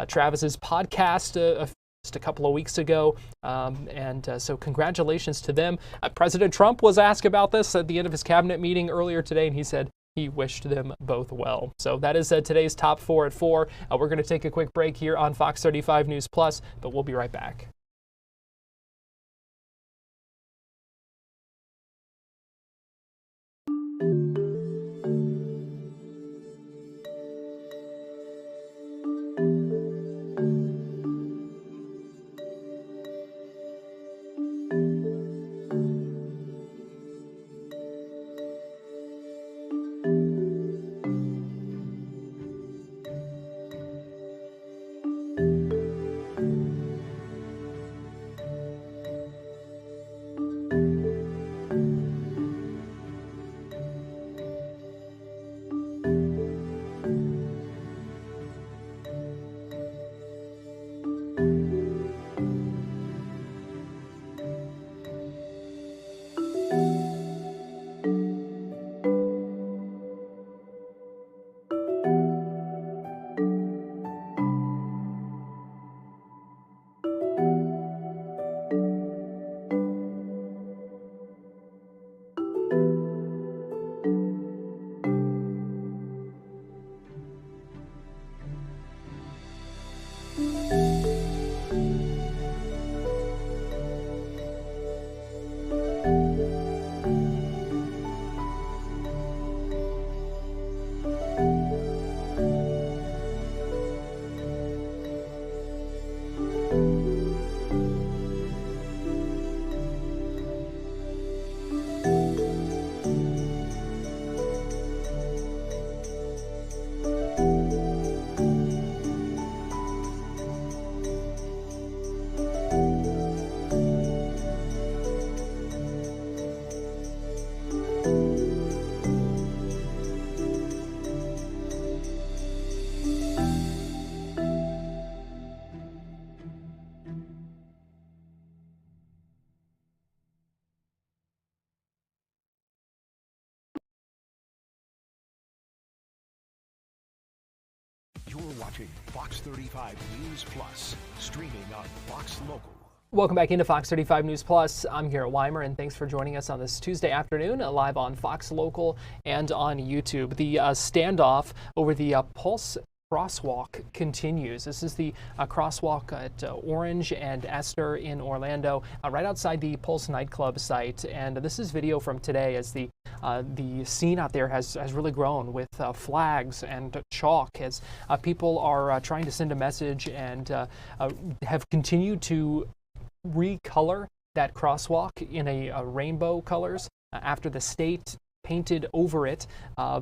Travis's podcast just a couple of weeks ago. So congratulations to them. President Trump was asked about this at the end of his cabinet meeting earlier today, and he said he wished them both well. So that is today's Top 4 at 4. We're going to take a quick break here on Fox 35 News Plus, but we'll be right back. You're watching Fox 35 News Plus, streaming on Fox Local. Welcome back into Fox 35 News Plus. I'm Garrett Weimer, and thanks for joining us on this Tuesday afternoon, live on Fox Local and on YouTube. The standoff over the crosswalk continues. This is the crosswalk at Orange and Esther in Orlando, right outside the Pulse nightclub site. And this is video from today as the scene out there has really grown with flags and chalk as people are trying to send a message and have continued to recolor that crosswalk in a rainbow colors after the state painted over it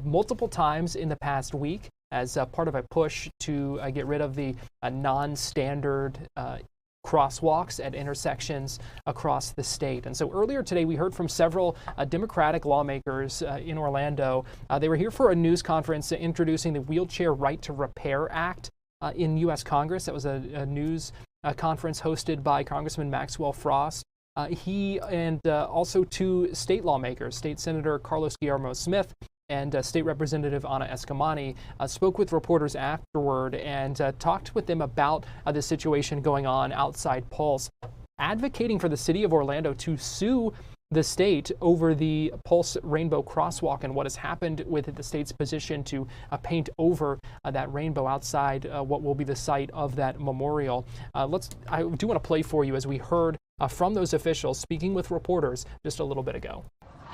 multiple times in the past week as part of a push to get rid of the non-standard crosswalks at intersections across the state. And so earlier today we heard from several Democratic lawmakers in Orlando. They were here for a news conference introducing the Wheelchair Right to Repair Act in U.S. Congress. That was a news conference hosted by Congressman Maxwell Frost. He and also two state lawmakers, State Senator Carlos Guillermo Smith and State Representative Ana Escamani, spoke with reporters afterward and talked with them about the situation going on outside Pulse, advocating for the city of Orlando to sue the state over the Pulse Rainbow Crosswalk and what has happened with the state's position to paint over that rainbow outside what will be the site of that memorial. I do want to play for you as we heard from those officials speaking with reporters just a little bit ago.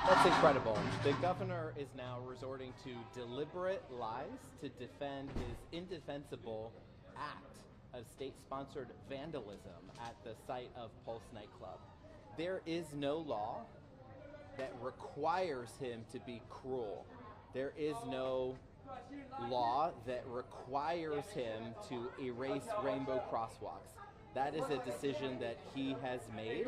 That's incredible. The governor is now resorting to deliberate lies to defend his indefensible act of state-sponsored vandalism at the site of Pulse nightclub. There is no law that requires him to be cruel. There is no law that requires him to erase rainbow crosswalks. That is a decision that he has made.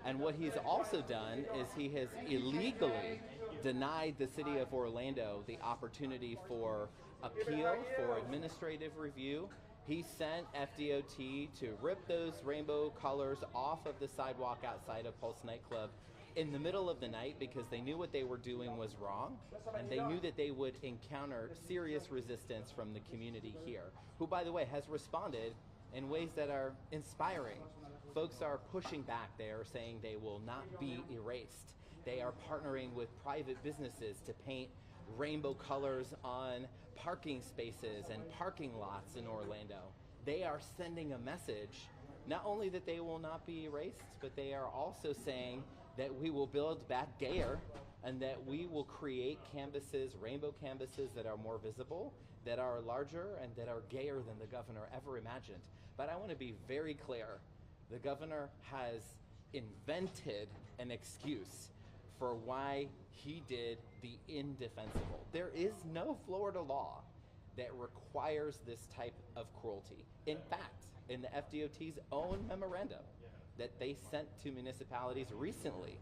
And what he's also done is he has illegally denied the city of Orlando the opportunity for appeal, for administrative review. He sent FDOT to rip those rainbow colors off of the sidewalk outside of Pulse nightclub in the middle of the night because they knew what they were doing was wrong, and they knew that they would encounter serious resistance from the community here, who, by the way, has responded in ways that are inspiring. Folks are pushing back. They are saying they will not be erased. They are partnering with private businesses to paint rainbow colors on parking spaces and parking lots in Orlando. They are sending a message, not only that they will not be erased, but they are also saying that we will build back gayer and that we will create canvases, rainbow canvases that are more visible, that are larger, and that are gayer than the governor ever imagined. But I want to be very clear. The governor has invented an excuse for why he did the indefensible. There is no Florida law that requires this type of cruelty. In fact, in the FDOT's own memorandum that they sent to municipalities recently,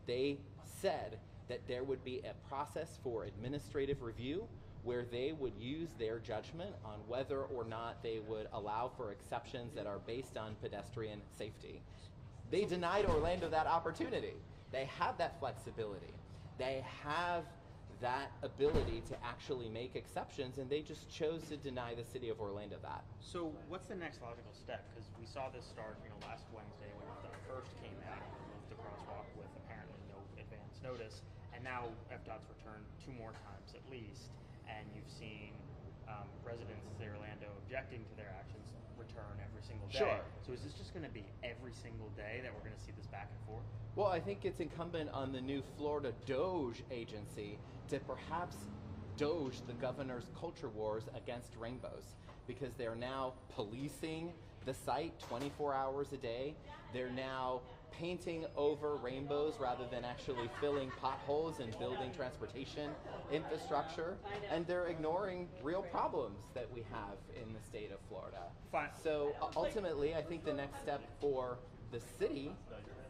they said that there would be a process for administrative review where they would use their judgment on whether or not they would allow for exceptions that are based on pedestrian safety. They denied Orlando that opportunity. They have that flexibility. They have that ability to actually make exceptions, and they just chose to deny the city of Orlando that. So what's the next logical step? Because we saw this start, last Wednesday when the first came out and removed the crosswalk with apparently no advance notice, and now FDOT's returned 2 more times at least. And you've seen residents of Orlando objecting to their actions return every single day. Sure. So is this just going to be every single day that we're going to see this back and forth? Well, I think it's incumbent on the new Florida DOJ agency to perhaps DOJ the governor's culture wars against rainbows, because they're now policing the site 24 hours a day. They're now painting over rainbows rather than actually filling potholes and building transportation infrastructure, and they're ignoring real problems that we have in the state of Florida. Fine. So ultimately, I think the next step for the city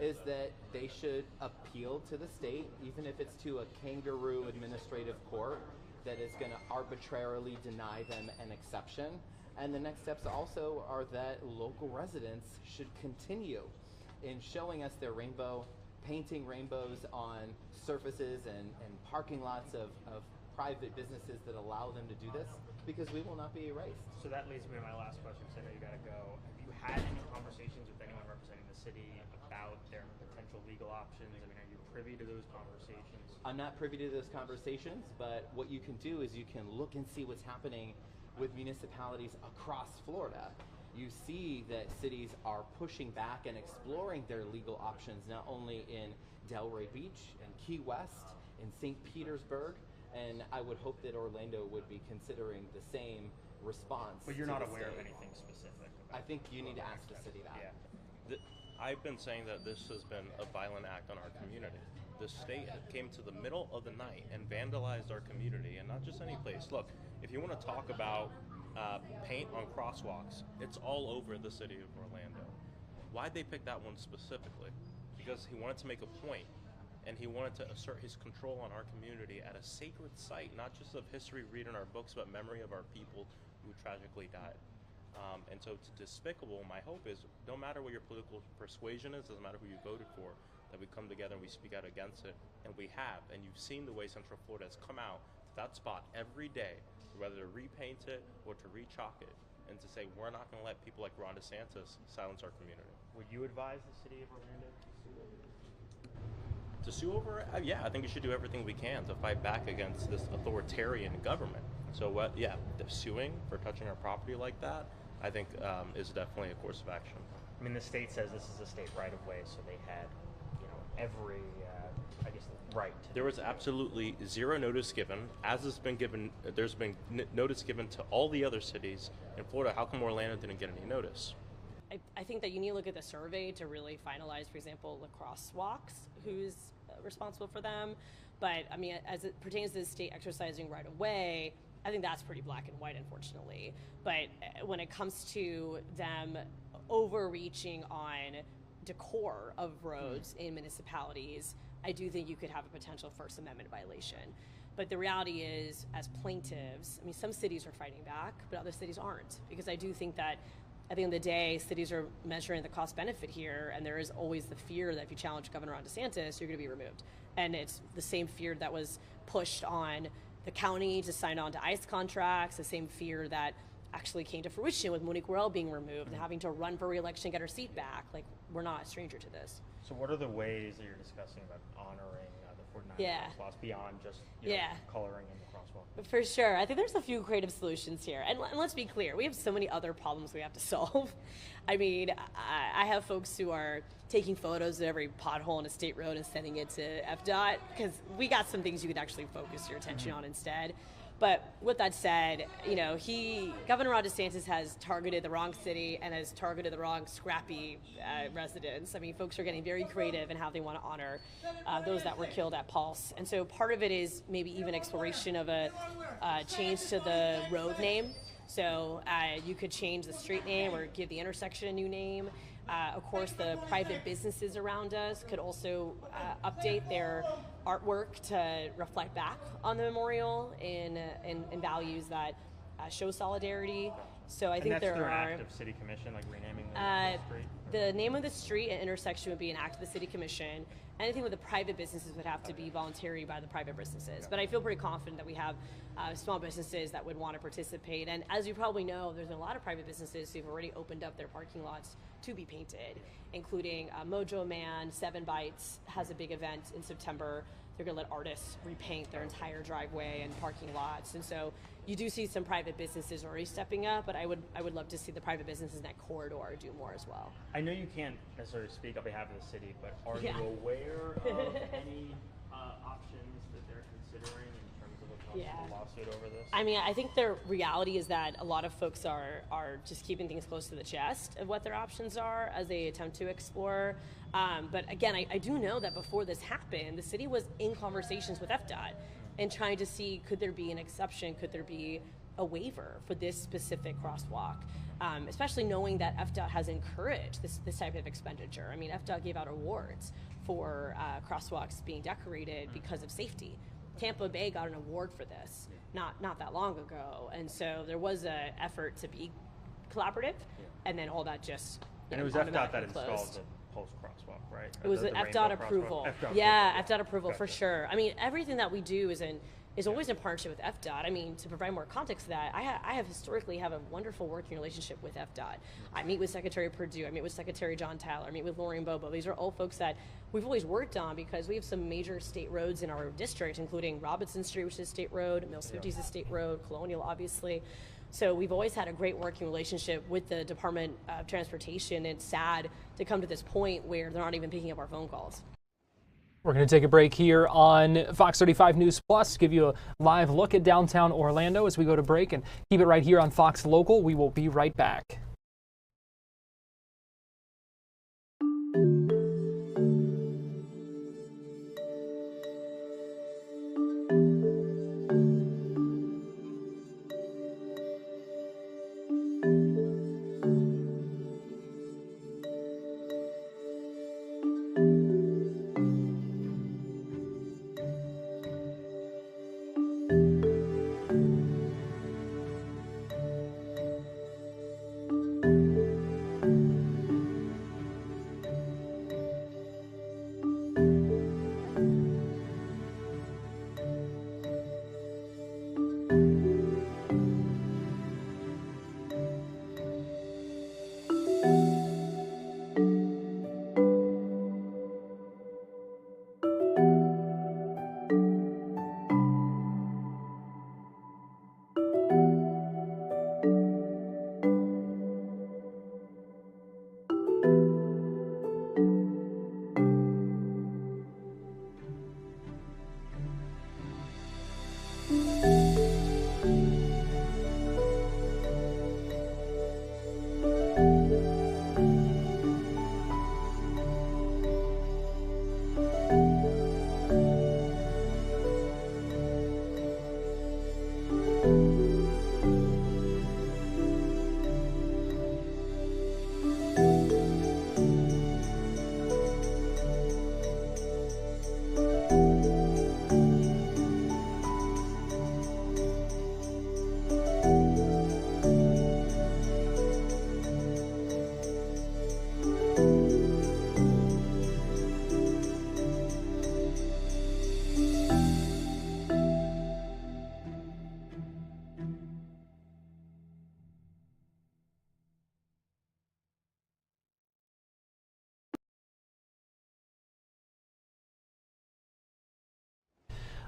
is that they should appeal to the state, even if it's to a kangaroo administrative court that is going to arbitrarily deny them an exception. And the next steps also are that local residents should continue in showing us their rainbow, painting rainbows on surfaces and parking lots of private businesses that allow them to do this, because we will not be erased. So that leads me to my last question, because I know you got to go. Have you had any conversations with anyone representing the city about their potential legal options? I mean, are you privy to those conversations? I'm not privy to those conversations, but what you can do is you can look and see what's happening with municipalities across Florida. You see that cities are pushing back and exploring their legal options, not only in Delray Beach and Key West, in St. Petersburg, and I would hope that Orlando would be considering the same response. But you're to not the aware of state. anything specific about I think you need to ask the city that. Yeah. I've been saying that this has been a violent act on our community. The state came to the middle of the night and vandalized our community, and not just any place. Look, if you want to talk about paint on crosswalks, it's all over the city of Orlando. Why'd they pick that one specifically? Because he wanted to make a point, and he wanted to assert his control on our community at a sacred site, not just of history read in our books, but memory of our people who tragically died. And so it's despicable. My hope is, no matter what your political persuasion is, doesn't matter who you voted for, that we come together and we speak out against it. And we have. And you've seen the way Central Florida has come out to that spot every day, whether to repaint it or to re-chalk it, and to say, we're not going to let people like Ron DeSantis silence our community. Would you advise the city of Orlando To sue over it? Yeah, I think we should do everything we can to fight back against this authoritarian government. So the suing for touching our property like that, I think is definitely a course of action. I mean, the state says this is a state right of way, so they had, every, right. There was absolutely zero notice given. As has been given, there's been notice given to all the other cities in Florida. How come Orlando didn't get any notice? I think that you need to look at the survey to really finalize, for example, the crosswalks, who's responsible for them. But I mean, as it pertains to the state exercising right of way, I think that's pretty black and white, unfortunately. But when it comes to them overreaching on decor of roads in municipalities, I do think you could have a potential First Amendment violation. But the reality is, as plaintiffs, I mean, some cities are fighting back, but other cities aren't. Because I do think that at the end of the day, cities are measuring the cost benefit here, and there is always the fear that if you challenge Governor Ron DeSantis, you're going to be removed. And it's the same fear that was pushed on the county to sign on to ICE contracts, the same fear that actually came to fruition with Monique Worrell being removed and having to run for re-election and get her seat back. Like, we're not a stranger to this. So what are the ways that you're discussing about honoring the 49 laws beyond just coloring in the crosswalk? For sure. I think there's a few creative solutions here. And let's be clear, we have so many other problems we have to solve. I mean, I have folks who are taking photos of every pothole in a state road and sending it to FDOT, because we got some things you could actually focus your attention on instead. But with that said, Governor Ron DeSantis has targeted the wrong city and has targeted the wrong scrappy residents. I mean, folks are getting very creative in how they want to honor those that were killed at Pulse. And so part of it is maybe even exploration of a change to the road name. So you could change the street name or give the intersection a new name. Of course, the private businesses around us could also update their artwork to reflect back on the memorial in values that show solidarity. So I think there are. And that's through an act of city commission, like renaming the street? The name of the street and intersection would be an act of the city commission. Anything with the private businesses would have to be voluntary by the private businesses. But I feel pretty confident that we have small businesses that would want to participate. And as you probably know, there's a lot of private businesses who've already opened up their parking lots to be painted, including Mojo Man, 7 Bites has a big event in September. They're going to let artists repaint their entire driveway and parking lots. And so you do see some private businesses already stepping up, but I would love to see the private businesses in that corridor do more as well. I know you can't necessarily speak on behalf of the city, but are you aware of any options that they're considering in terms of a possible lawsuit over this? I mean, I think the reality is that a lot of folks are just keeping things close to the chest of what their options are as they attempt to explore. But again, I do know that before this happened, the city was in conversations with FDOT and trying to see, could there be an exception? Could there be a waiver for this specific crosswalk? Especially knowing that FDOT has encouraged this type of expenditure. I mean, FDOT gave out awards for crosswalks being decorated because of safety. Tampa Bay got an award for this not that long ago, and so there was an effort to be collaborative, and then all that just and it was FDOT that installed the Pulse crosswalk, right? It was an FDOT approval. FDOT approval for sure. I mean, everything that we do is in is always in partnership with FDOT. I mean, to provide more context to that, I have historically have a wonderful working relationship with FDOT. I meet with Secretary Perdue, I meet with Secretary John Tyler, I meet with Lori Bobo. These are all folks that we've always worked on because we have some major state roads in our district, including Robinson Street, which is a state road, Mills 50 is a state road, Colonial, obviously. So we've always had a great working relationship with the Department of Transportation. It's sad to come to this point where they're not even picking up our phone calls. We're going to take a break here on Fox 35 News Plus, give you a live look at downtown Orlando as we go to break, and keep it right here on Fox Local. We will be right back.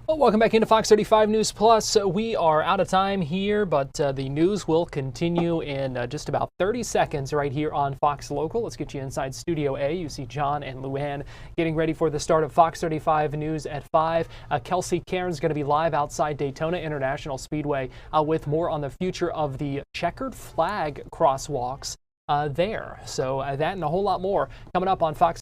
Well, welcome back into Fox 35 News Plus. We are out of time here, but the news will continue in just about 30 seconds right here on Fox Local. Let's get you inside Studio A. You see John and Luann getting ready for the start of Fox 35 News at 5. Kelsey Cairns is going to be live outside Daytona International Speedway with more on the future of the checkered flag crosswalks there. So that and a whole lot more coming up on Fox